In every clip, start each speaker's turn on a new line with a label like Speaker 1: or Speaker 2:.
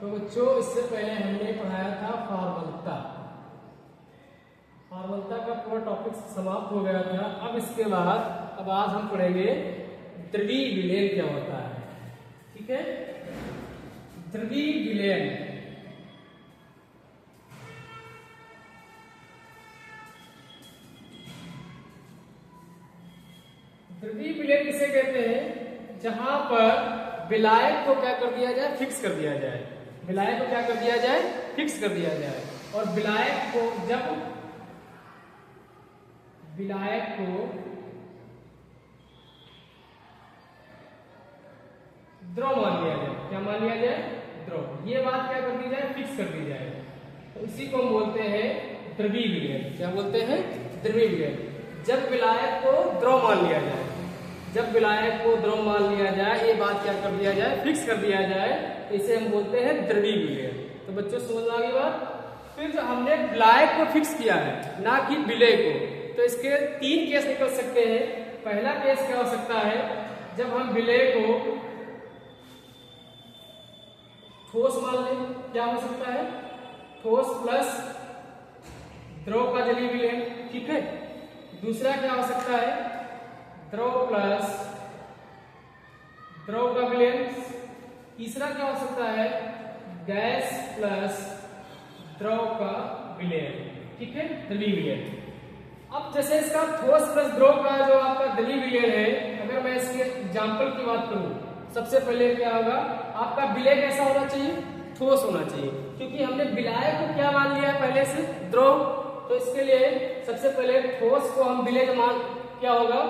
Speaker 1: तो बच्चों इससे पहले हमने पढ़ाया था फॉर्मलता। फॉर्मलता का पूरा टॉपिक समाप्त हो गया था। अब इसके बाद अब आज हम पढ़ेंगे द्रवीय विलयन क्या होता है। ठीक है, द्रवीय विलयन। द्रवीय विलयन किसे कहते हैं? जहां पर विलायक को क्या कर दिया जाए? फिक्स कर दिया जाए। विलायक को क्या कर दिया जाए? फिक्स कर दिया जाए। और विलायक को जब विलायक को द्रव मान लिया जाए। क्या मान लिया जाए? द्रव। ये बात क्या कर दी जाए? फिक्स कर दी जाए। तो इसी को हम बोलते हैं द्रवीय विलयन। क्या बोलते हैं? द्रवीय विलयन। जब विलायक को द्रव मान लिया जाए, जब विलायक को द्रव मान लिया जाए, ये बात क्या कर दिया जाए? फिक्स कर दिया जाए। इसे हम बोलते हैं द्रवीय विलयन। तो बच्चों समझ आ गई बात। फिर जो हमने विलायक को फिक्स किया है, ना कि विलय को, तो इसके तीन केस निकल सकते हैं। पहला केस क्या हो सकता है? जब हम विलय को ठोस मान लें। क्या हो सकता है? ठोस प्लस द्रव का जलीय विलयन। ठीक है। दूसरा क्या हो सकता है? द्रव प्लस द्रव का विलयन। तीसरा क्या हो सकता है? गैस प्लस द्रव का विलयन। ठीक है, द्रवीय विलयन। अब जैसे इसका ठोस प्लस द्रव का जो आपका द्रवीय विलयन है, अगर मैं इसके एग्जाम्पल की बात करूं, सबसे पहले क्या होगा? आपका विलय कैसा होना चाहिए? ठोस होना चाहिए, क्योंकि हमने विलायक को क्या मान लिया है पहले से? द्रव। तो इसके लिए सबसे पहले ठोस को हम विलय मान क्या होगा?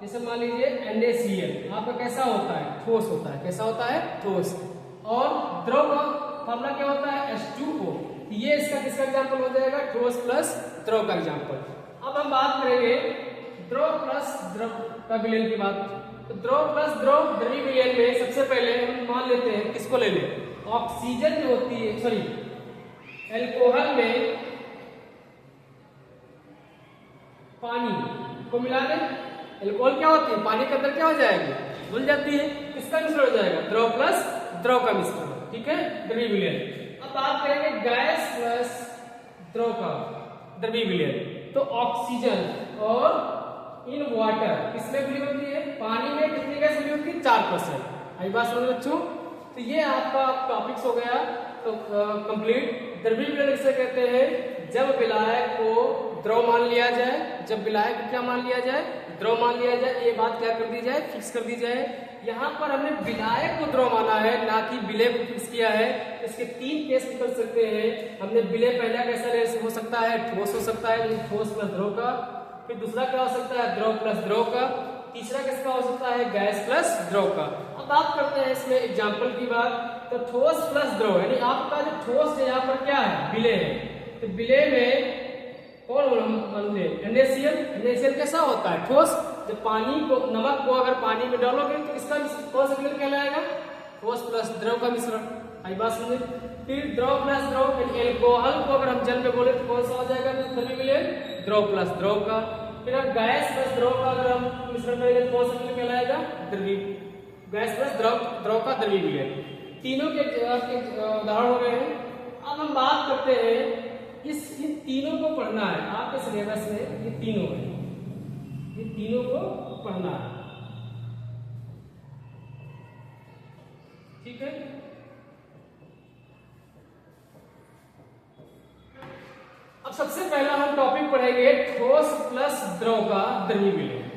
Speaker 1: जैसे मान लीजिए NaCl आपका कैसा होता है? ठोस होता है। कैसा होता है? ठोस। और द्रव का फॉर्मूला क्या होता है? H2O। ये इसका किसका एग्जांपल हो जाएगा? ठोस प्लस द्रव का एग्जांपल। अब हम बात करेंगे द्रव प्लस द्रव का विलयन की बात। तो द्रव प्लस द्रव द्रवीय विलयन में सबसे पहले हम मान लेते हैं, किसको ले लें? ऑक्सीजन जो होती है, सॉरी, एल्कोहल में पानी को मिला दें। एल्कोहल क्या होती है? पानी के अंदर क्या हो जाएगी? घुल जाती है। किसका मिश्रण हो जाएगा? द्रव प्लस द्रव का मिश्रण। ठीक है, द्रवीय विलयन। अब बात करेंगे गैस प्लस द्रव का द्रवीय विलयन। तो ऑक्सीजन और इन वाटर किसमें घुली होती है? पानी में कितनी गैस घुली होती है? 4%। आई बात समझ बच्चों? तो ये आपका टॉपिक्स हो गया तो कंप्लीट। द्रवीय विलयन किसे कहते हैं? जब विलायक को द्रव मान लिया जाए। जब विलायक को क्या मान लिया जाए? द्रव मान लिया जाए। ये बात क्या कर दी जाए? फिक्स कर दी जाए। यहाँ पर हमने विलायक को द्रव माना है, ना कि विलय को फिक्स किया है। इसके तीन केस निकल सकते हैं। हमने विलय पहला कैसा हो सकता है? ठोस हो सकता है, ठोस प्लस द्रव का। फिर दूसरा क्या हो सकता है? द्रव प्लस द्रव का। तीसरा किसका हो सकता है? गैस प्लस द्रव का। अब बात करते हैं इसमें एग्जाम्पल की बात। तो ठोस प्लस द्रव, यानी आपका जो ठोस है यहाँ पर क्या है? विलय है। तो विलय में कौन मान ले? NaCl। NaCl कैसा होता है? ठोस। जब पानी को, नमक को अगर पानी में डालोगे तो इसका कौन सा विलयन कहलाएगा? ठोस प्लस द्रव का मिश्रण। आई बात समझे? फिर द्रव प्लस द्रव, एल्कोहल को अगर हम जल में बोले तो कौन सा हो जाएगा द्रवीय विलयन? द्रव प्लस द्रव का। फिर अब गैस प्लस द्रव का अगर हम मिश्रण करेंगे तो कौन सा विलयन कहलाएगा? द्रवीय। गैस प्लस द्रव का द्रवीय विलयन। तीनों के उदाहरण हो गए हैं। अब हम बात करते हैं, इन तीनों को पढ़ना है आपके सिलेबस में। ये तीनों है, ये तीनों को पढ़ना है। ठीक है। अब सबसे पहला हम टॉपिक पढ़ेंगे ठोस प्लस द्रव का द्रवीय विलयन।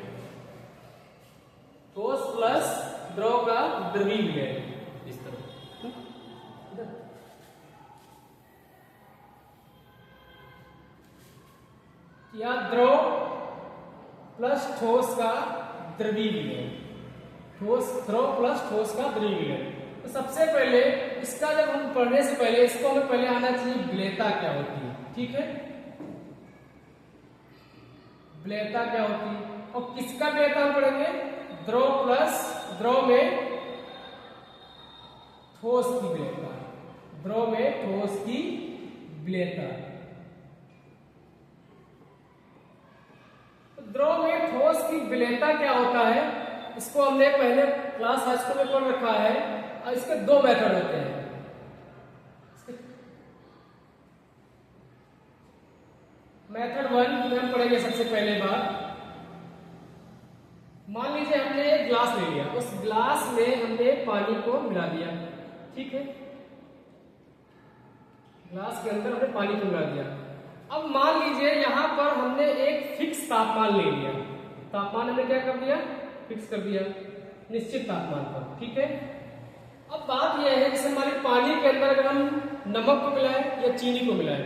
Speaker 1: ठोस प्लस द्रव का द्रवीय विलयन इस तरह। या द्रव प्लस ठोस का द्रवीय विलयन। ठोस, द्रव प्लस ठोस का द्रवीय विलयन। तो सबसे पहले इसका जब हम पढ़ने से पहले इसको हमें पहले आना चाहिए विलयता क्या होती है। ठीक है, विलयता क्या होती है और किसका विलयता हम पढ़ेंगे? द्रव प्लस द्रव में ठोस की विलयता। द्रव में ठोस की विलयता। द्रव में ठोस की विलयता क्या होता है? इसको हमने पहले क्लास हाई स्कूल में पढ़ रखा है। और इसके दो मेथड होते हैं। मेथड 1 में हम पढ़ेंगे सबसे पहले बात। मान लीजिए हमने एक ग्लास ले लिया, उस ग्लास में हमने पानी को मिला दिया, ठीक है, ग्लास के अंदर हमने पानी को मिला दिया। अब मान लीजिए यहां पर हमने एक फिक्स तापमान ले लिया, तापमान हमने क्या कर दिया, फिक्स कर दिया निश्चित तापमान पर, ठीक है। अब बात यह है जैसे मान लीजिए पानी के अंदर अगर हम नमक को मिलाएं या चीनी को मिलाएं,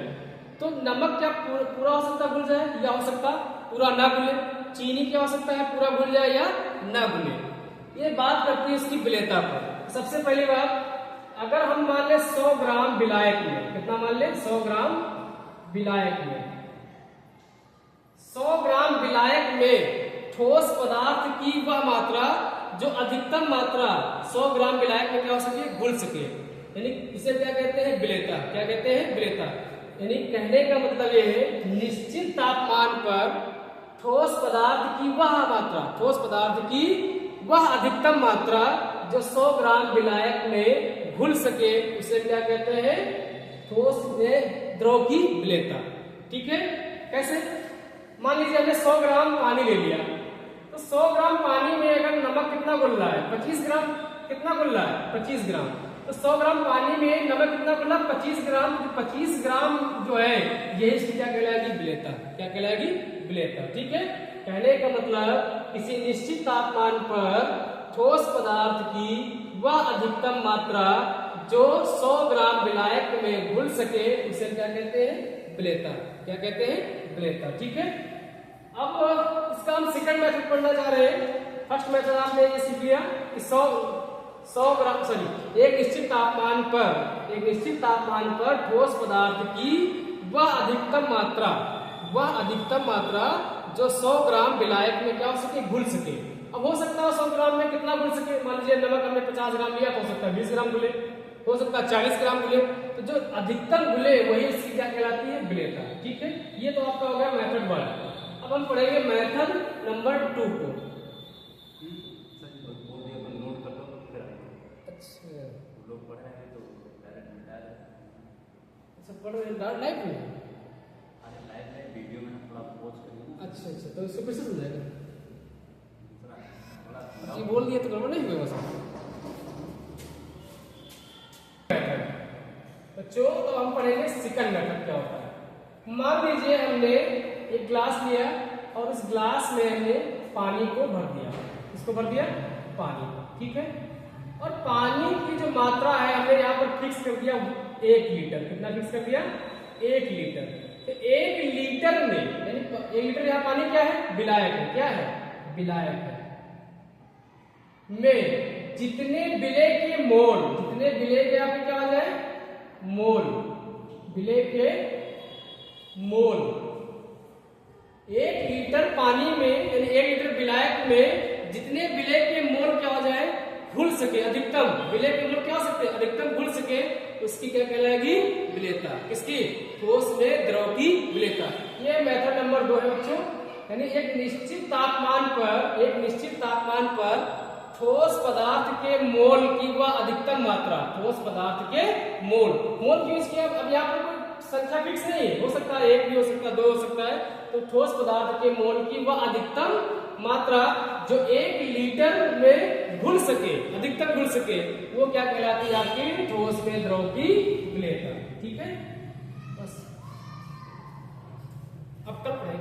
Speaker 1: तो नमक क्या पूरा हो सकता घुल जाए या हो सकता पूरा ना घुले, चीनी क्या हो सकता है पूरा घुल जाए या ना घुले। ये बात करती है इसकी विलेयता पर। सबसे पहली बात, अगर हम मान ले 100 ग्राम विलायक में, कितना मान ले 100 ग्राम विलायक में, 100 ग्राम विलायक में ठोस पदार्थ की वह मात्रा जो अधिकतम मात्रा 100 ग्राम विलायक में क्या हो सके, घुल सके, यानी इसे क्या कहते हैं, विलेयता। क्या कहते हैं, विलेयता। यानी कहने का मतलब यह है निश्चित तापमान पर ठोस पदार्थ की वह मात्रा, ठोस पदार्थ की वह अधिकतम मात्रा जो 100 ग्राम विलायक में घुल सके, उसे क्या कहते हैं, ठोस में द्रव की विलेयता, ठीक है। कैसे, मान लीजिए हमने 100 ग्राम पानी ले लिया, तो 100 ग्राम पानी में अगर नमक कितना घुल रहा है, 25 ग्राम, कितना घुल रहा है 25 ग्राम, तो 100 ग्राम पानी में नमक कितना घुल रहा है 25 ग्राम। 25 ग्राम जो है ये इसकी क्या कहलाएगी, विलेयता। क्या कहलाएगी, विलेयता, ठीक है। कहने का मतलब किसी निश्चित तापमान पर ठोस पदार्थ की वह अधिकतम मात्रा जो 100 ग्राम विलायक में घुल सके, उसे क्या कहते हैं, विलेयता। क्या कहते हैं, विलेयता, ठीक है। अब इसका हम सेकंड मेथड पढ़ना चाह रहे हैं। फर्स्ट मेथड आपने ये सीख लिया कि 100 ग्राम एक निश्चित तापमान पर ठोस पदार्थ की वह अधिकतम मात्रा जो 100 ग्राम विलायक में क्या हो सके, घुल सके। अब हो सकता है 100 ग्राम में कितना घुल सके, मान लीजिए नमक हमने 50 ग्राम लिया, तो हो सकता है 20 ग्राम घुले, हो सकता है 40 ग्राम घुले, तो जो अधिकतम घुले वही इसकी क्या कहलाती है, विलेयता, ठीक है। ये तो आपका हो गया मेथड 1। अब हम पढ़ेंगे मेथड नंबर 2 को। अच्छा, पढ़ रहे हैं लाइव में,
Speaker 2: वीडियो में थोड़ा पॉज करिए।
Speaker 1: अच्छा, तो इसको कैसे समझाएगा, जी बोल दिया तो गड़बड़ नहीं हुआ बस। बच्चों तो हम पढ़ेंगे सेकंड मेथड क्या होता है। मान लीजिए हमने एक ग्लास लिया और उस ग्लास में हमने पानी को भर दिया, इसको भर दिया पानी, ठीक है। और पानी की जो मात्रा है हमने यहाँ पर फिक्स कर दिया 1 लीटर। कितना फिक्स कर दिया, 1 लीटर। तो 1 लीटर में, यानी 1 लीटर यहाँ पानी क्या है, विलायक है, क्या है, विलायक है, में जितने विलेय के मोल, जितने विलेय के यहाँ पे क्या आ जाए, मोल, विलेय के मोल 1 लीटर पानी में, यानी 1 लीटर विलायक में जितने विलेय के मोल क्या हो जाए, घुल सके, अधिकतम विलेय के मोल क्या हो सकते, अधिकतम घुल सके, उसकी क्या कहलाएगी, विलेयता। किसकी, ठोस में द्रव की विलेयता। ये मेथड नंबर 2 है बच्चों। यानी एक निश्चित तापमान पर ठोस पदार्थ के मोल की वह अधिकतम मात्रा, ठोस पदार्थ के मोल क्यों इसकी, अब यहाँ पर कोई संख्या फिक्स नहीं है, हो सकता है 1 भी हो सकता है, 2 हो सकता है। तो ठोस पदार्थ के मोल की वह अधिकतम मात्रा जो 1 लीटर में घुल सके, अधिकतम घुल सके, वो क्या कहलाती है, आपकी ठोस में द्रव की विलेयता, ठीक है। बस अब कल पढ़ेंगे।